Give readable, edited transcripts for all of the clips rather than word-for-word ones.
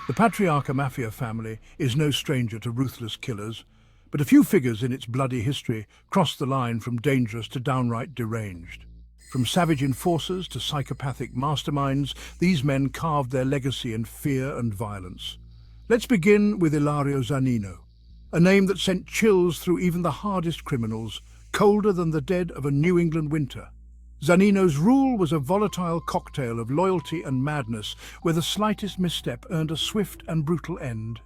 The Patriarca Mafia family is no stranger to ruthless killers, but a few figures in its bloody history cross the line from dangerous to downright deranged. From savage enforcers to psychopathic masterminds, these men carved their legacy in fear and violence. Let's begin with Ilario Zannino, a name that sent chills through even the hardest criminals, colder than the dead of a New England winter. Zannino's rule was a volatile cocktail of loyalty and madness, where the slightest misstep earned a swift and brutal end.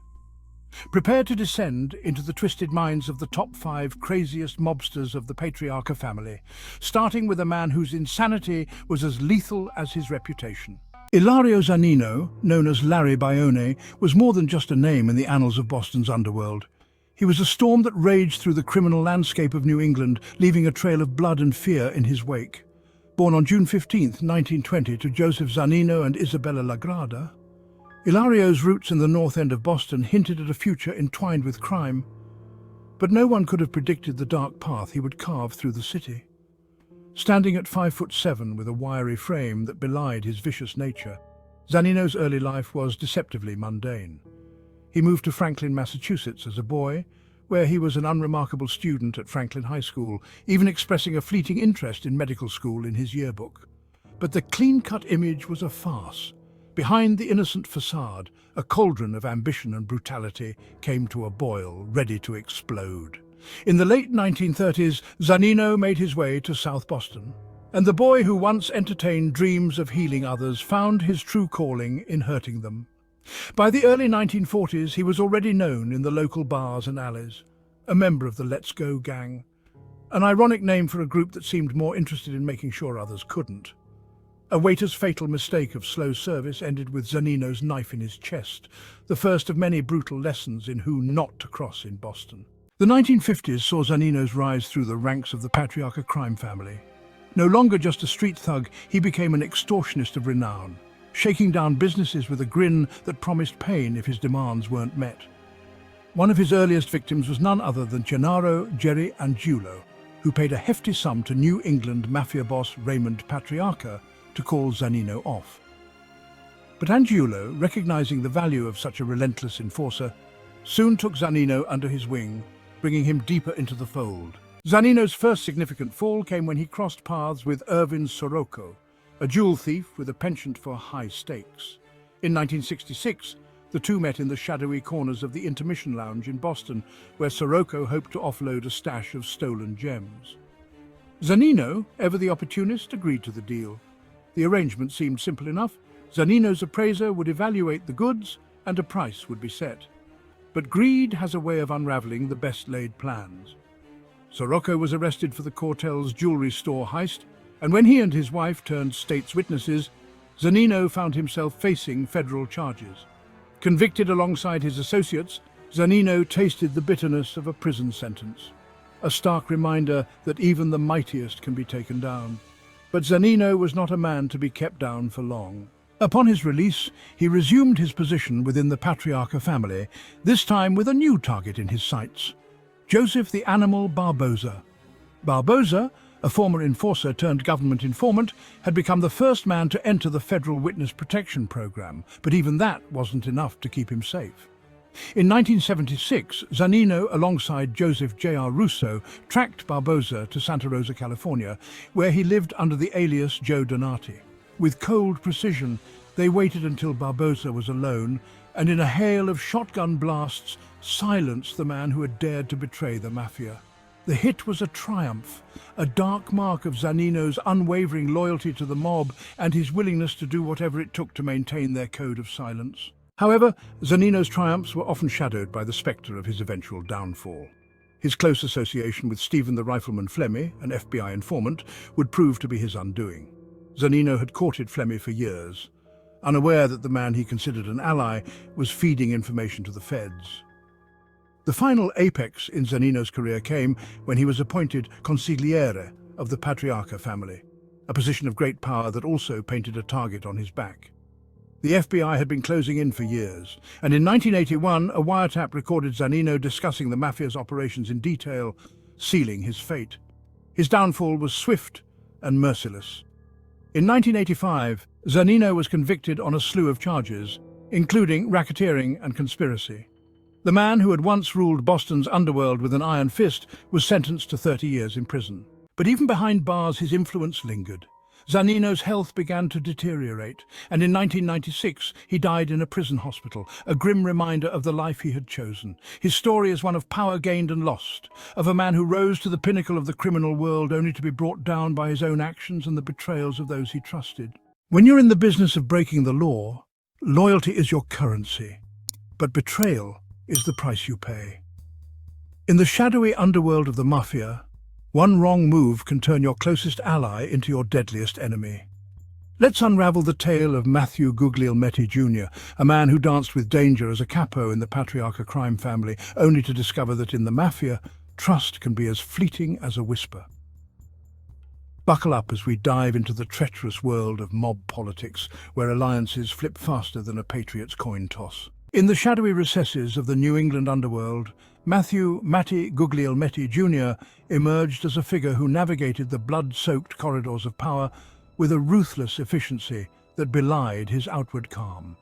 Prepare to descend into the twisted minds of the top 5 craziest mobsters of the Patriarca family, starting with a man whose insanity was as lethal as his reputation. Ilario Zannino, known as Larry Bione, was more than just a name in the annals of Boston's underworld. He was a storm that raged through the criminal landscape of New England, leaving a trail of blood and fear in his wake. Born on June 15, 1920, to Joseph Zannino and Isabella Lagrada, Ilario's roots in the North End of Boston hinted at a future entwined with crime. But no one could have predicted the dark path he would carve through the city. Standing at 5'7" with a wiry frame that belied his vicious nature, Zannino's early life was deceptively mundane. He moved to Franklin, Massachusetts as a boy, where he was an unremarkable student at Franklin High School, even expressing a fleeting interest in medical school in his yearbook. But the clean-cut image was a farce. Behind the innocent facade, a cauldron of ambition and brutality came to a boil, ready to explode. In the late 1930s, Zannino made his way to South Boston, and the boy who once entertained dreams of healing others found his true calling in hurting them. By the early 1940s, he was already known in the local bars and alleys, a member of the Let's Go gang, an ironic name for a group that seemed more interested in making sure others couldn't. A waiter's fatal mistake of slow service ended with Zannino's knife in his chest, the first of many brutal lessons in who not to cross in Boston. The 1950s saw Zannino's rise through the ranks of the Patriarca crime family. No longer just a street thug, he became an extortionist of renown, shaking down businesses with a grin that promised pain if his demands weren't met. One of his earliest victims was none other than Gennaro Jerry Angiulo, who paid a hefty sum to New England mafia boss Raymond Patriarca to call Zannino off. But Angiulo, recognizing the value of such a relentless enforcer, soon took Zannino under his wing, bringing him deeper into the fold. Zannino's first significant fall came when he crossed paths with Irvin Soroco, a jewel thief with a penchant for high stakes. In 1966, the two met in the shadowy corners of the Intermission Lounge in Boston, where Soroco hoped to offload a stash of stolen gems. Zannino, ever the opportunist, agreed to the deal. The arrangement seemed simple enough. Zannino's appraiser would evaluate the goods, and a price would be set. But greed has a way of unraveling the best-laid plans. Soroco was arrested for the cartel's jewelry store heist, and when he and his wife turned state's witnesses, Zannino found himself facing federal charges. Convicted alongside his associates, Zannino tasted the bitterness of a prison sentence, a stark reminder that even the mightiest can be taken down. But Zannino was not a man to be kept down for long. Upon his release, he resumed his position within the Patriarca family, this time with a new target in his sights: Joseph the Animal Barboza. Barboza, a former enforcer turned government informant, had become the first man to enter the federal witness protection program, but even that wasn't enough to keep him safe. In 1976, Zannino, alongside Joseph J.R. Russo, tracked Barboza to Santa Rosa, California, where he lived under the alias Joe Donati. With cold precision, they waited until Barboza was alone, and in a hail of shotgun blasts, silenced the man who had dared to betray the mafia. The hit was a triumph, a dark mark of Zannino's unwavering loyalty to the mob and his willingness to do whatever it took to maintain their code of silence. However, Zannino's triumphs were often shadowed by the spectre of his eventual downfall. His close association with Stephen the Rifleman Flemmi, an FBI informant, would prove to be his undoing. Zannino had courted Flemmi for years, unaware that the man he considered an ally was feeding information to the feds. The final apex in Zannino's career came when he was appointed consigliere of the Patriarca family, a position of great power that also painted a target on his back. The FBI had been closing in for years, and in 1981 a wiretap recorded Zannino discussing the mafia's operations in detail, sealing his fate. His downfall was swift and merciless. In 1985, Zannino was convicted on a slew of charges, including racketeering and conspiracy. The man who had once ruled Boston's underworld with an iron fist was sentenced to 30 years in prison. But even behind bars, his influence lingered. Zannino's health began to deteriorate, and in 1996 he died in a prison hospital, a grim reminder of the life he had chosen. His story is one of power gained and lost, of a man who rose to the pinnacle of the criminal world only to be brought down by his own actions and the betrayals of those he trusted. When you're in the business of breaking the law, loyalty is your currency, but betrayal is the price you pay. In the shadowy underworld of the Mafia, one wrong move can turn your closest ally into your deadliest enemy. Let's unravel the tale of Matthew Guglielmetti Jr, a man who danced with danger as a capo in the Patriarca crime family, only to discover that in the Mafia, trust can be as fleeting as a whisper. Buckle up as we dive into the treacherous world of mob politics, where alliances flip faster than a patriot's coin toss. In the shadowy recesses of the New England underworld, Matthew Matty Guglielmetti Jr emerged as a figure who navigated the blood-soaked corridors of power with a ruthless efficiency that belied his outward calm.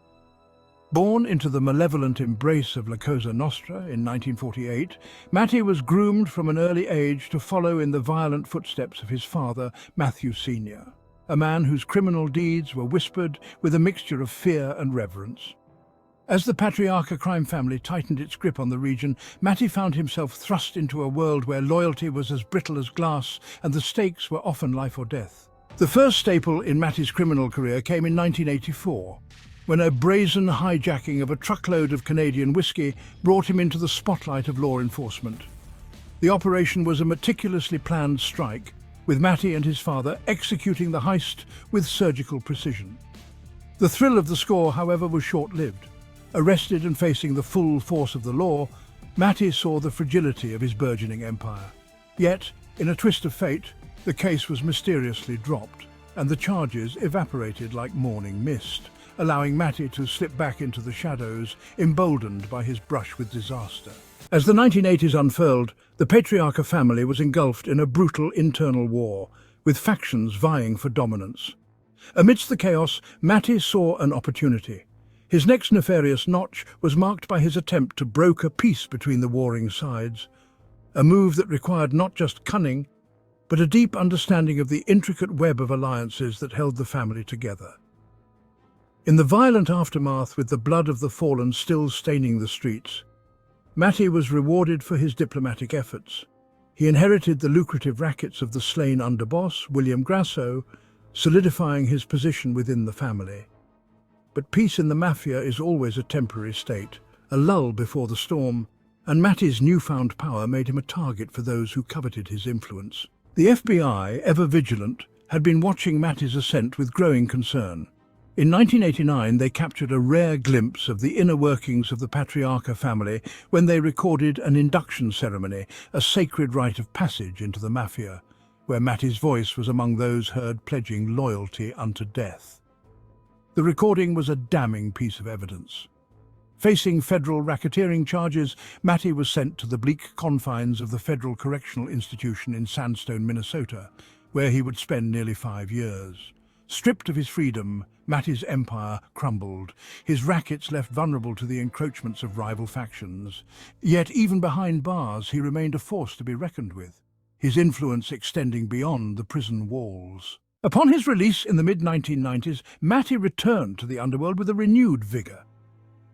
Born into the malevolent embrace of La Cosa Nostra in 1948, Matty was groomed from an early age to follow in the violent footsteps of his father, Matthew Sr, a man whose criminal deeds were whispered with a mixture of fear and reverence. As the Patriarca crime family tightened its grip on the region, Matty found himself thrust into a world where loyalty was as brittle as glass and the stakes were often life or death. The first staple in Matty's criminal career came in 1984, when a brazen hijacking of a truckload of Canadian whiskey brought him into the spotlight of law enforcement. The operation was a meticulously planned strike, with Matty and his father executing the heist with surgical precision. The thrill of the score, however, was short-lived. Arrested and facing the full force of the law, Matty saw the fragility of his burgeoning empire. Yet, in a twist of fate, the case was mysteriously dropped, and the charges evaporated like morning mist, allowing Matty to slip back into the shadows, emboldened by his brush with disaster. As the 1980s unfurled, the Patriarca family was engulfed in a brutal internal war, with factions vying for dominance. Amidst the chaos, Matty saw an opportunity. His next nefarious notch was marked by his attempt to broker peace between the warring sides, a move that required not just cunning, but a deep understanding of the intricate web of alliances that held the family together. In the violent aftermath, with the blood of the fallen still staining the streets, Matty was rewarded for his diplomatic efforts. He inherited the lucrative rackets of the slain underboss, William Grasso, solidifying his position within the family. But peace in the Mafia is always a temporary state, a lull before the storm, and Matty's newfound power made him a target for those who coveted his influence. The FBI, ever vigilant, had been watching Matty's ascent with growing concern. In 1989, they captured a rare glimpse of the inner workings of the Patriarca family when they recorded an induction ceremony, a sacred rite of passage into the Mafia, where Matty's voice was among those heard pledging loyalty unto death. The recording was a damning piece of evidence. Facing federal racketeering charges, Matty was sent to the bleak confines of the Federal Correctional Institution in Sandstone, Minnesota, where he would spend nearly 5 years. Stripped of his freedom, Matty's empire crumbled, his rackets left vulnerable to the encroachments of rival factions. Yet even behind bars, he remained a force to be reckoned with, his influence extending beyond the prison walls. Upon his release in the mid-1990s, Matty returned to the underworld with a renewed vigor.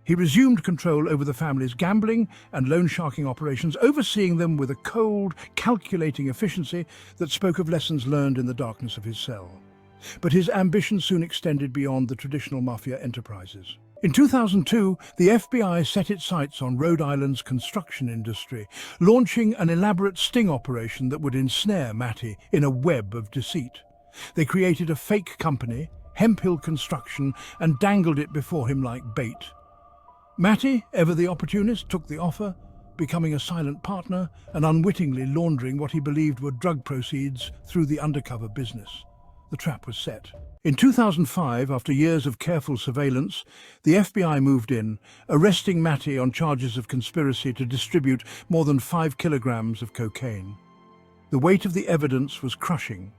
He resumed control over the family's gambling and loan-sharking operations, overseeing them with a cold, calculating efficiency that spoke of lessons learned in the darkness of his cell. But his ambition soon extended beyond the traditional mafia enterprises. In 2002, the FBI set its sights on Rhode Island's construction industry, launching an elaborate sting operation that would ensnare Matty in a web of deceit. They created a fake company, Hemp Hill Construction, and dangled it before him like bait. Matty, ever the opportunist, took the offer, becoming a silent partner and unwittingly laundering what he believed were drug proceeds through the undercover business. The trap was set. In 2005, after years of careful surveillance, the FBI moved in, arresting Matty on charges of conspiracy to distribute more than 5 kilograms of cocaine. The weight of the evidence was crushing,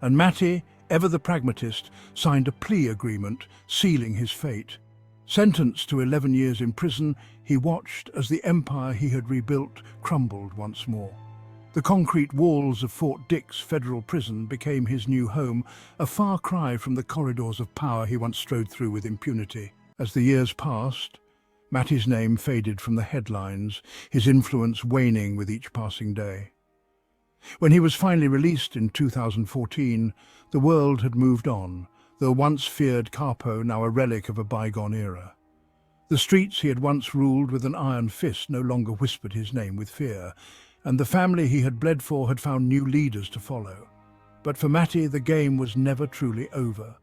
and Matty, ever the pragmatist, signed a plea agreement, sealing his fate. Sentenced to 11 years in prison, he watched as the empire he had rebuilt crumbled once more. The concrete walls of Fort Dix Federal Prison became his new home, a far cry from the corridors of power he once strode through with impunity. As the years passed, Matty's name faded from the headlines, his influence waning with each passing day. When he was finally released in 2014, the world had moved on, the once feared capo now a relic of a bygone era. The streets he had once ruled with an iron fist no longer whispered his name with fear, and the family he had bled for had found new leaders to follow. But for Matty, the game was never truly over.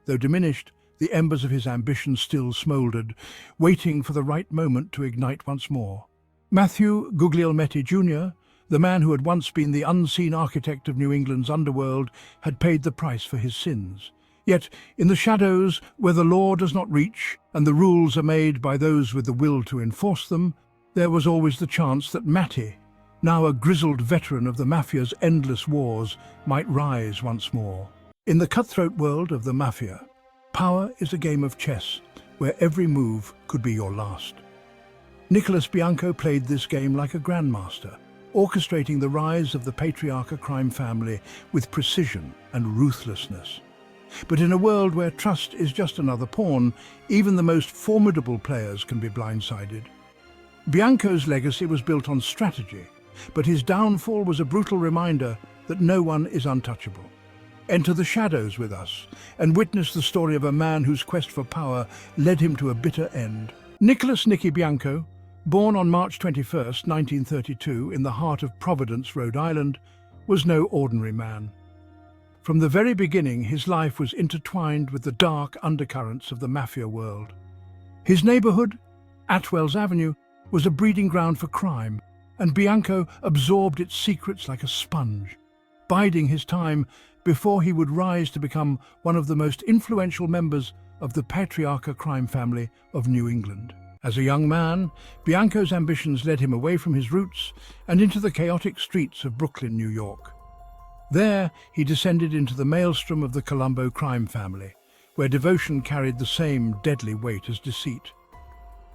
Though diminished, the embers of his ambition still smouldered, waiting for the right moment to ignite once more. Matthew Guglielmetti Jr, the man who had once been the unseen architect of New England's underworld, had paid the price for his sins. Yet, in the shadows, where the law does not reach and the rules are made by those with the will to enforce them, there was always the chance that Matty, now a grizzled veteran of the Mafia's endless wars, might rise once more. In the cutthroat world of the Mafia, power is a game of chess where every move could be your last. Nicholas Bianco played this game like a grandmaster, orchestrating the rise of the Patriarca crime family with precision and ruthlessness. But in a world where trust is just another pawn, even the most formidable players can be blindsided. Bianco's legacy was built on strategy, but his downfall was a brutal reminder that no one is untouchable. Enter the shadows with us and witness the story of a man whose quest for power led him to a bitter end. Nicholas "Nicky" Bianco, born on March 21, 1932, in the heart of Providence, Rhode Island, was no ordinary man. From the very beginning, his life was intertwined with the dark undercurrents of the Mafia world. His neighborhood, Atwell's Avenue, was a breeding ground for crime, and Bianco absorbed its secrets like a sponge, biding his time before he would rise to become one of the most influential members of the Patriarca crime family of New England. As a young man, Bianco's ambitions led him away from his roots and into the chaotic streets of Brooklyn, New York. There, he descended into the maelstrom of the Colombo crime family, where devotion carried the same deadly weight as deceit.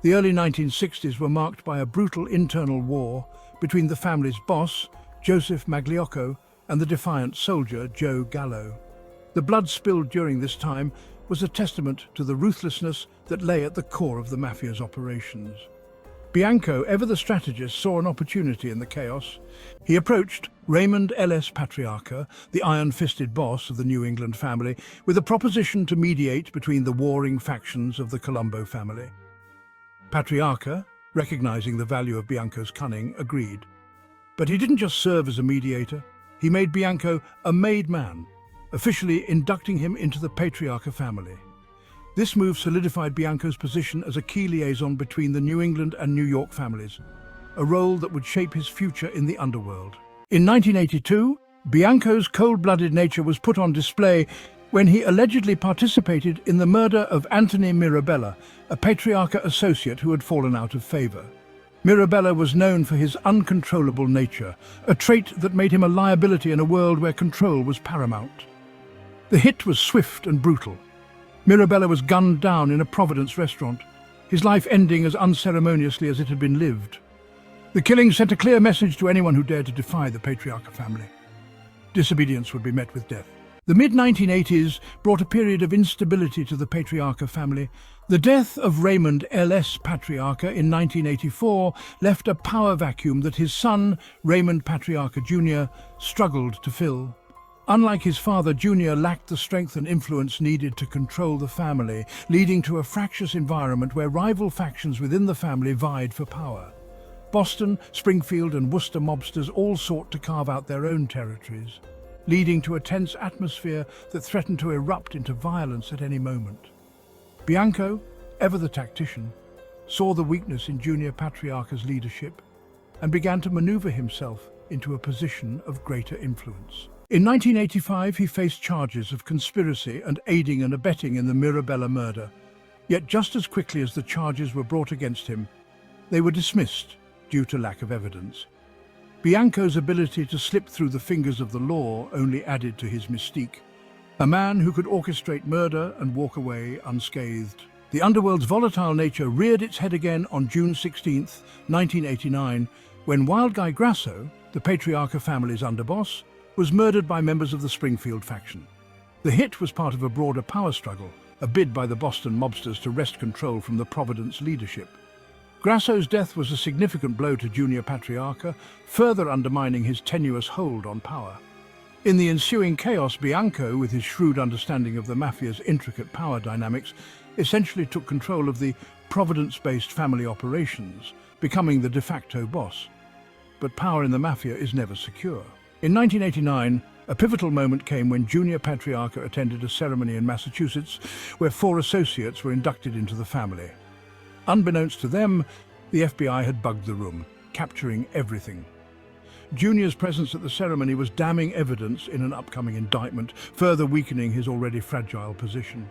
The early 1960s were marked by a brutal internal war between the family's boss, Joseph Magliocco, and the defiant soldier, Joe Gallo. The blood spilled during this time was a testament to the ruthlessness that lay at the core of the Mafia's operations. Bianco, ever the strategist, saw an opportunity in the chaos. He approached Raymond L.S. Patriarca, the iron-fisted boss of the New England family, with a proposition to mediate between the warring factions of the Colombo family. Patriarca, recognizing the value of Bianco's cunning, agreed. But he didn't just serve as a mediator. He made Bianco a made man, officially inducting him into the Patriarca family. This move solidified Bianco's position as a key liaison between the New England and New York families, a role that would shape his future in the underworld. In 1982, Bianco's cold-blooded nature was put on display when he allegedly participated in the murder of Anthony Mirabella, a Patriarca associate who had fallen out of favor. Mirabella was known for his uncontrollable nature, a trait that made him a liability in a world where control was paramount. The hit was swift and brutal. Mirabella was gunned down in a Providence restaurant, his life ending as unceremoniously as it had been lived. The killing sent a clear message to anyone who dared to defy the Patriarca family. Disobedience would be met with death. The mid-1980s brought a period of instability to the Patriarca family. The death of Raymond L.S. Patriarca in 1984 left a power vacuum that his son, Raymond Patriarca Jr., struggled to fill. Unlike his father, Jr. lacked the strength and influence needed to control the family, leading to a fractious environment where rival factions within the family vied for power. Boston, Springfield, and Worcester mobsters all sought to carve out their own territories, leading to a tense atmosphere that threatened to erupt into violence at any moment. Bianco, ever the tactician, saw the weakness in Junior Patriarca's leadership and began to maneuver himself into a position of greater influence. In 1985, he faced charges of conspiracy and aiding and abetting in the Mirabella murder. Yet just as quickly as the charges were brought against him, they were dismissed due to lack of evidence. Bianco's ability to slip through the fingers of the law only added to his mystique. A man who could orchestrate murder and walk away unscathed. The underworld's volatile nature reared its head again on June 16, 1989, when Wild Guy Grasso, the Patriarca family's underboss, was murdered by members of the Springfield faction. The hit was part of a broader power struggle, a bid by the Boston Mobsters to wrest control from the Providence leadership. Grasso's death was a significant blow to Junior Patriarca, further undermining his tenuous hold on power. In the ensuing chaos, Bianco, with his shrewd understanding of the mafia's intricate power dynamics, essentially took control of the Providence-based family operations, becoming the de facto boss. But power in the mafia is never secure. In 1989, a pivotal moment came when Junior Patriarca attended a ceremony in Massachusetts where 4 associates were inducted into the family. Unbeknownst to them, the FBI had bugged the room, capturing everything. Junior's presence at the ceremony was damning evidence in an upcoming indictment, further weakening his already fragile position.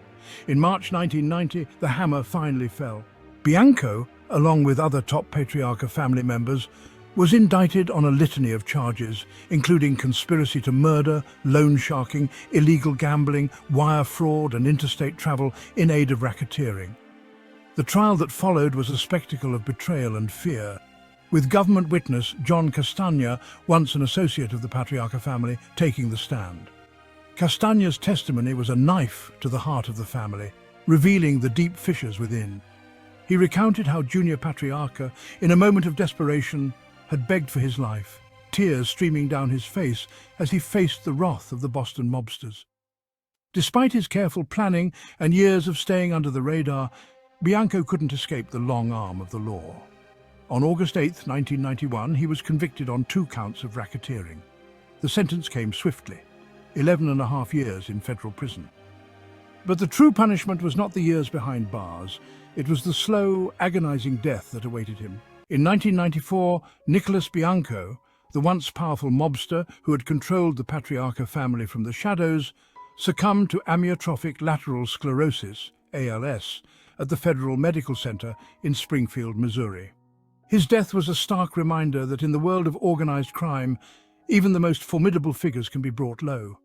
In March 1990, the hammer finally fell. Bianco, along with other top Patriarca family members, was indicted on a litany of charges, including conspiracy to murder, loan sharking, illegal gambling, wire fraud, and interstate travel in aid of racketeering. The trial that followed was a spectacle of betrayal and fear, with government witness John Castagna, once an associate of the Patriarca family, taking the stand. Castagna's testimony was a knife to the heart of the family, revealing the deep fissures within. He recounted how Junior Patriarca, in a moment of desperation, had begged for his life, tears streaming down his face as he faced the wrath of the Boston Mobsters. Despite his careful planning and years of staying under the radar, Bianco couldn't escape the long arm of the law. On August 8, 1991, he was convicted on 2 counts of racketeering. The sentence came swiftly, 11.5 years in federal prison. But the true punishment was not the years behind bars. It was the slow, agonizing death that awaited him. In 1994, Nicholas Bianco, the once powerful mobster who had controlled the Patriarca family from the shadows, succumbed to amyotrophic lateral sclerosis, ALS, at the Federal Medical Center in Springfield, Missouri. His death was a stark reminder that in the world of organized crime, even the most formidable figures can be brought low.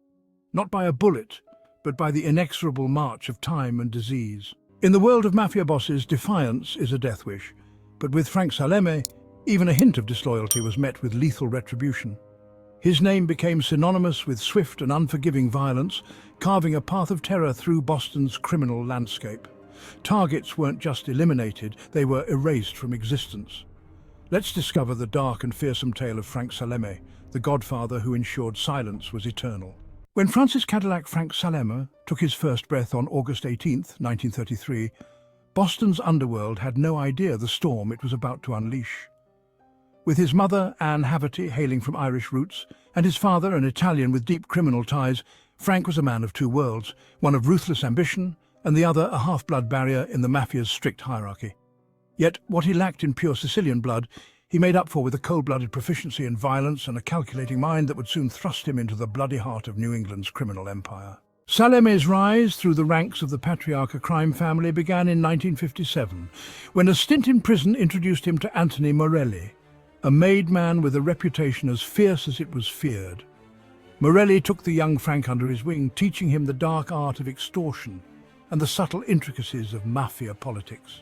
Not by a bullet, but by the inexorable march of time and disease. In the world of mafia bosses, defiance is a death wish. But with Frank Salemme, even a hint of disloyalty was met with lethal retribution. His name became synonymous with swift and unforgiving violence, carving a path of terror through Boston's criminal landscape. Targets weren't just eliminated, they were erased from existence. Let's discover the dark and fearsome tale of Frank Salemme, the godfather who ensured silence was eternal. When Francis Cadillac Frank Salemme took his first breath on August 18, 1933, Boston's underworld had no idea the storm it was about to unleash. With his mother, Anne Haverty, hailing from Irish roots, and his father, an Italian with deep criminal ties, Frank was a man of 2 worlds, one of ruthless ambition, and the other a half-blood barrier in the mafia's strict hierarchy. Yet what he lacked in pure Sicilian blood, he made up for with a cold-blooded proficiency in violence and a calculating mind that would soon thrust him into the bloody heart of New England's criminal empire. Salemme's rise through the ranks of the Patriarca crime family began in 1957, when a stint in prison introduced him to Anthony Morelli, a made man with a reputation as fierce as it was feared. Morelli took the young Frank under his wing, teaching him the dark art of extortion and the subtle intricacies of mafia politics.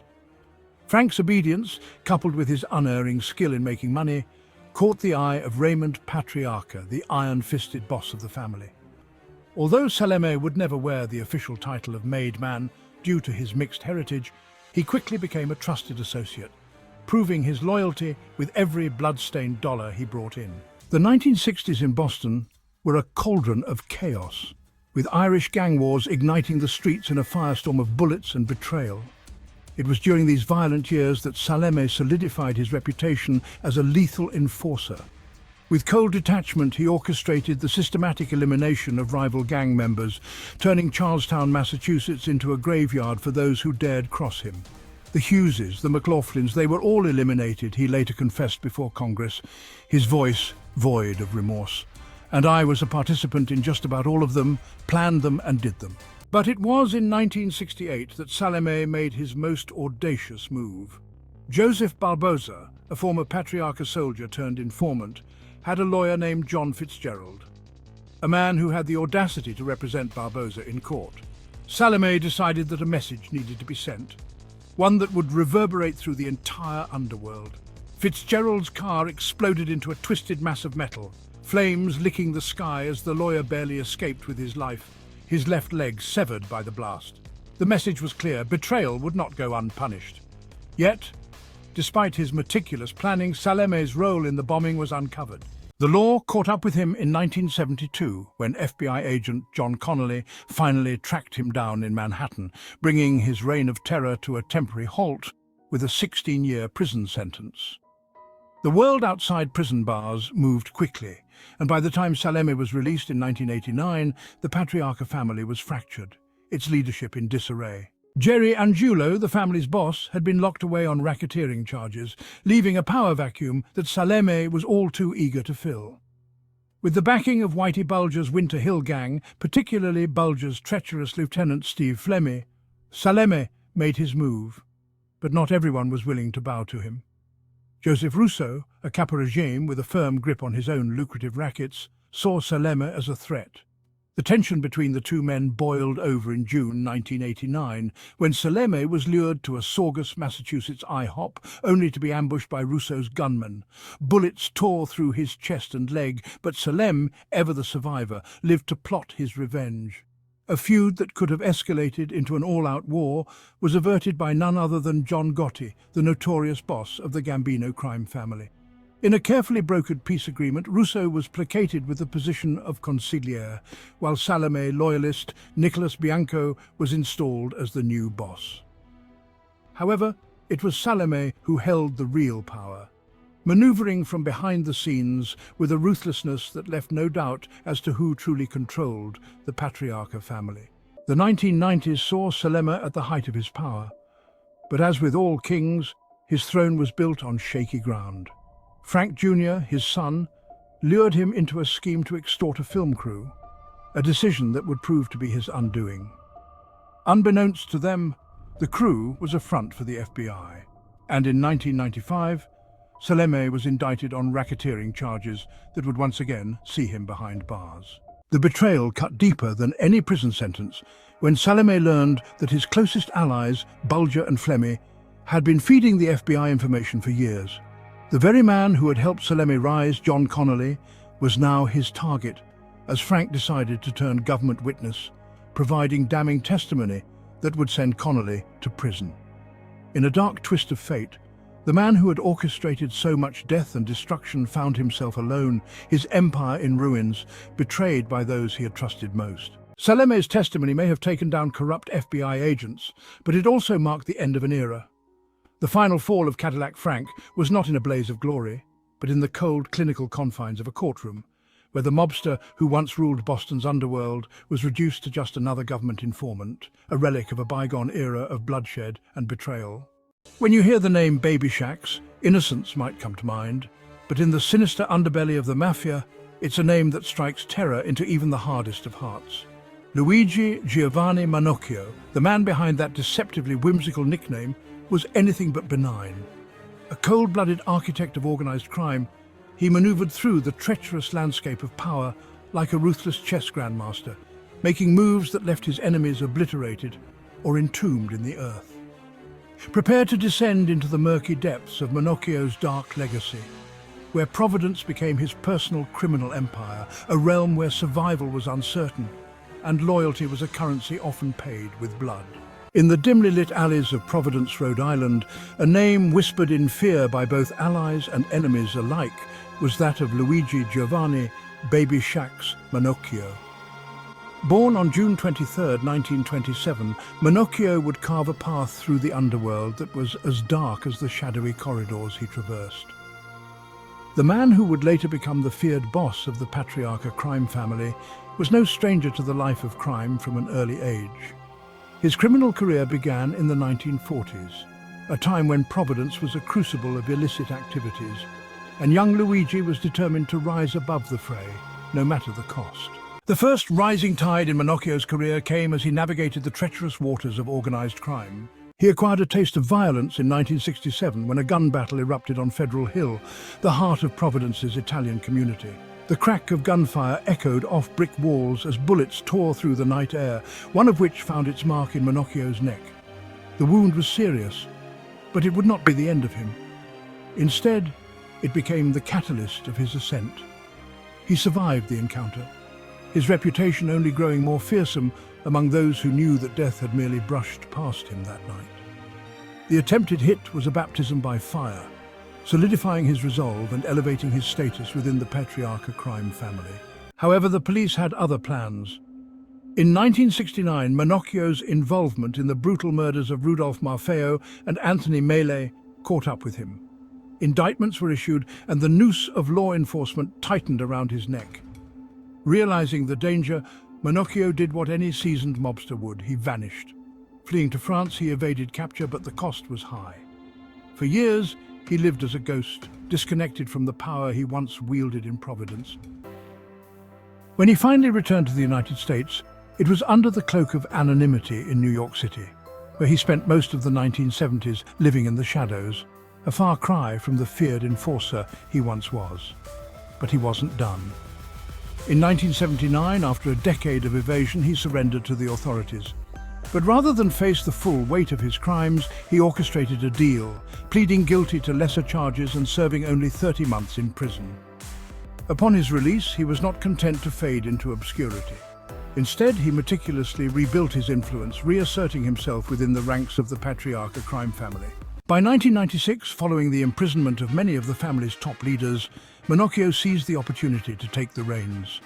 Frank's obedience, coupled with his unerring skill in making money, caught the eye of Raymond Patriarca, the iron-fisted boss of the family. Although Salemme would never wear the official title of made man due to his mixed heritage, he quickly became a trusted associate, proving his loyalty with every blood-stained dollar he brought in. The 1960s in Boston were a cauldron of chaos, with Irish gang wars igniting the streets in a firestorm of bullets and betrayal. It was during these violent years that Salemme solidified his reputation as a lethal enforcer. With cold detachment, he orchestrated the systematic elimination of rival gang members, turning Charlestown, Massachusetts into a graveyard for those who dared cross him. The Hugheses, the McLaughlins, they were all eliminated, he later confessed before Congress, his voice void of remorse. And I was a participant in just about all of them, planned them and did them. But it was in 1968 that Salemme made his most audacious move. Joseph Barboza, a former Patriarca soldier turned informant, had a lawyer named John Fitzgerald, a man who had the audacity to represent Barboza in court. Salemme decided that a message needed to be sent, one that would reverberate through the entire underworld. Fitzgerald's car exploded into a twisted mass of metal, flames licking the sky as the lawyer barely escaped with his life, his left leg severed by the blast. The message was clear: betrayal would not go unpunished. Yet, despite his meticulous planning, Salemme's role in the bombing was uncovered. The law caught up with him in 1972 when FBI agent John Connolly finally tracked him down in Manhattan, bringing his reign of terror to a temporary halt with a 16-year prison sentence. The world outside prison bars moved quickly, and by the time Salemme was released in 1989, the Patriarca family was fractured, its leadership in disarray. Jerry Angiulo, the family's boss, had been locked away on racketeering charges, leaving a power vacuum that Salemme was all too eager to fill. With the backing of Whitey Bulger's Winter Hill gang, particularly Bulger's treacherous Lieutenant Steve Flemmi, Salemme made his move, but not everyone was willing to bow to him. Joseph Russo, a capo regime with a firm grip on his own lucrative rackets, saw Salemme as a threat. The tension between the two men boiled over in June 1989, when Salemme was lured to a Saugus, Massachusetts IHOP, only to be ambushed by Russo's gunmen. Bullets tore through his chest and leg, but Salemme, ever the survivor, lived to plot his revenge. A feud that could have escalated into an all-out war was averted by none other than John Gotti, the notorious boss of the Gambino crime family. In a carefully brokered peace agreement, Russo was placated with the position of consigliere, while Salemme loyalist Nicholas Bianco was installed as the new boss. However, it was Salemme who held the real power, maneuvering from behind the scenes with a ruthlessness that left no doubt as to who truly controlled the Patriarca family. The 1990s saw Salemme at the height of his power, but as with all kings, his throne was built on shaky ground. Frank Jr., his son, lured him into a scheme to extort a film crew, a decision that would prove to be his undoing. Unbeknownst to them, the crew was a front for the FBI, and in 1995, Salemme was indicted on racketeering charges that would once again see him behind bars. The betrayal cut deeper than any prison sentence when Salemme learned that his closest allies, Bulger and Flemmi, had been feeding the FBI information for years. The very man who had helped Salemme rise, John Connolly, was now his target, as Frank decided to turn government witness, providing damning testimony that would send Connolly to prison. In a dark twist of fate, the man who had orchestrated so much death and destruction found himself alone, his empire in ruins, betrayed by those he had trusted most. Salemme's testimony may have taken down corrupt FBI agents, but it also marked the end of an era. The final fall of Cadillac Frank was not in a blaze of glory, but in the cold, clinical confines of a courtroom, where the mobster who once ruled Boston's underworld was reduced to just another government informant, a relic of a bygone era of bloodshed and betrayal. When you hear the name Baby Shacks, innocence might come to mind, but in the sinister underbelly of the mafia, it's a name that strikes terror into even the hardest of hearts. Luigi Giovanni Manocchio, the man behind that deceptively whimsical nickname, was anything but benign. A cold-blooded architect of organized crime, he maneuvered through the treacherous landscape of power like a ruthless chess grandmaster, making moves that left his enemies obliterated or entombed in the earth. Prepare to descend into the murky depths of Manocchio's dark legacy, where Providence became his personal criminal empire, a realm where survival was uncertain and loyalty was a currency often paid with blood. In the dimly lit alleys of Providence, Rhode Island, a name whispered in fear by both allies and enemies alike was that of Luigi Giovanni Baby Shacks Manocchio. Born on June 23, 1927, Manocchio would carve a path through the underworld that was as dark as the shadowy corridors he traversed. The man who would later become the feared boss of the Patriarca crime family was no stranger to the life of crime from an early age. His criminal career began in the 1940s, a time when Providence was a crucible of illicit activities, and young Luigi was determined to rise above the fray, no matter the cost. The first rising tide in Manocchio's career came as he navigated the treacherous waters of organized crime. He acquired a taste of violence in 1967 when a gun battle erupted on Federal Hill, the heart of Providence's Italian community. The crack of gunfire echoed off brick walls as bullets tore through the night air, one of which found its mark in Manocchio's neck. The wound was serious, but it would not be the end of him. Instead, it became the catalyst of his ascent. He survived the encounter, his reputation only growing more fearsome among those who knew that death had merely brushed past him that night. The attempted hit was a baptism by fire, solidifying his resolve and elevating his status within the Patriarca crime family. However, the police had other plans. In 1969, Manocchio's involvement in the brutal murders of Rudolph Maffeo and Anthony Mele caught up with him. Indictments were issued and the noose of law enforcement tightened around his neck. Realizing the danger, Manocchio did what any seasoned mobster would. He vanished. Fleeing to France, he evaded capture, but the cost was high. For years, he lived as a ghost, disconnected from the power he once wielded in Providence. When he finally returned to the United States, it was under the cloak of anonymity in New York City, where he spent most of the 1970s living in the shadows, a far cry from the feared enforcer he once was. But he wasn't done. In 1979, after a decade of evasion, he surrendered to the authorities. But rather than face the full weight of his crimes, he orchestrated a deal, pleading guilty to lesser charges and serving only 30 months in prison. Upon his release, he was not content to fade into obscurity. Instead, he meticulously rebuilt his influence, reasserting himself within the ranks of the Patriarca crime family. By 1996, following the imprisonment of many of the family's top leaders, Manocchio seized the opportunity to take the reins.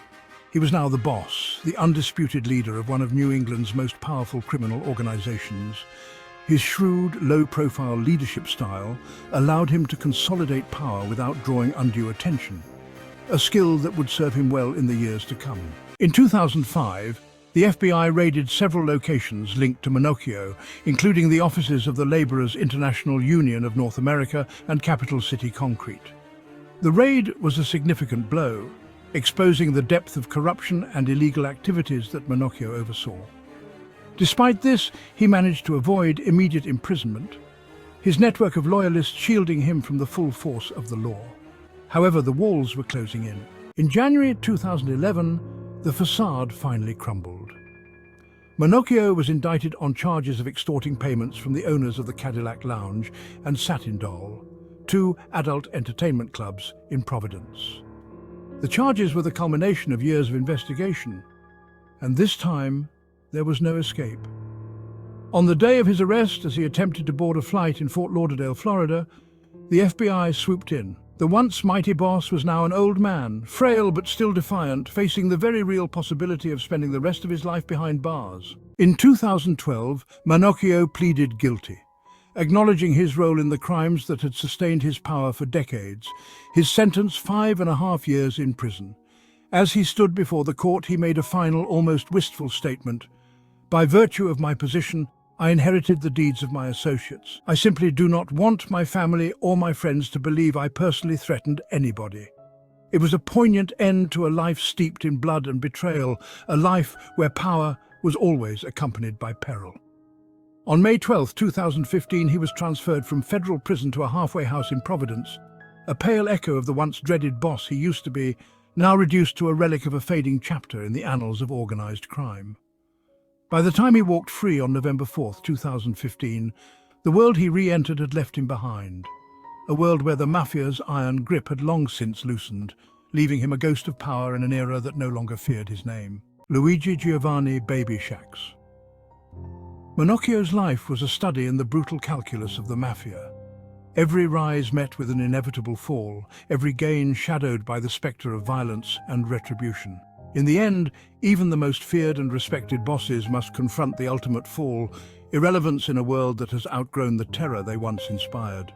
He was now the boss, the undisputed leader of one of New England's most powerful criminal organizations. His shrewd, low-profile leadership style allowed him to consolidate power without drawing undue attention, a skill that would serve him well in the years to come. In 2005, the FBI raided several locations linked to Manocchio, including the offices of the Laborers International Union of North America and Capital City Concrete. The raid was a significant blow, exposing the depth of corruption and illegal activities that Manocchio oversaw. Despite this, he managed to avoid immediate imprisonment, his network of loyalists shielding him from the full force of the law. However, the walls were closing in. In January 2011, the facade finally crumbled. Manocchio was indicted on charges of extorting payments from the owners of the Cadillac Lounge and Satin Doll, two adult entertainment clubs in Providence. The charges were the culmination of years of investigation, and this time there was no escape. On the day of his arrest, as he attempted to board a flight in Fort Lauderdale, Florida, the FBI swooped in. The once mighty boss was now an old man, frail but still defiant, facing the very real possibility of spending the rest of his life behind bars. In 2012, Manocchio pleaded guilty, acknowledging his role in the crimes that had sustained his power for decades. His sentence, 5.5 years in prison. As he stood before the court, he made a final, almost wistful statement. "By virtue of my position, I inherited the deeds of my associates. I simply do not want my family or my friends to believe I personally threatened anybody." It was a poignant end to a life steeped in blood and betrayal, a life where power was always accompanied by peril. On May 12, 2015, he was transferred from federal prison to a halfway house in Providence, a pale echo of the once dreaded boss he used to be, now reduced to a relic of a fading chapter in the annals of organized crime. By the time he walked free on November 4, 2015, the world he re-entered had left him behind, a world where the mafia's iron grip had long since loosened, leaving him a ghost of power in an era that no longer feared his name. Luigi Baby Shacks. Manocchio's life was a study in the brutal calculus of the mafia. Every rise met with an inevitable fall, every gain shadowed by the spectre of violence and retribution. In the end, even the most feared and respected bosses must confront the ultimate fall, irrelevance in a world that has outgrown the terror they once inspired.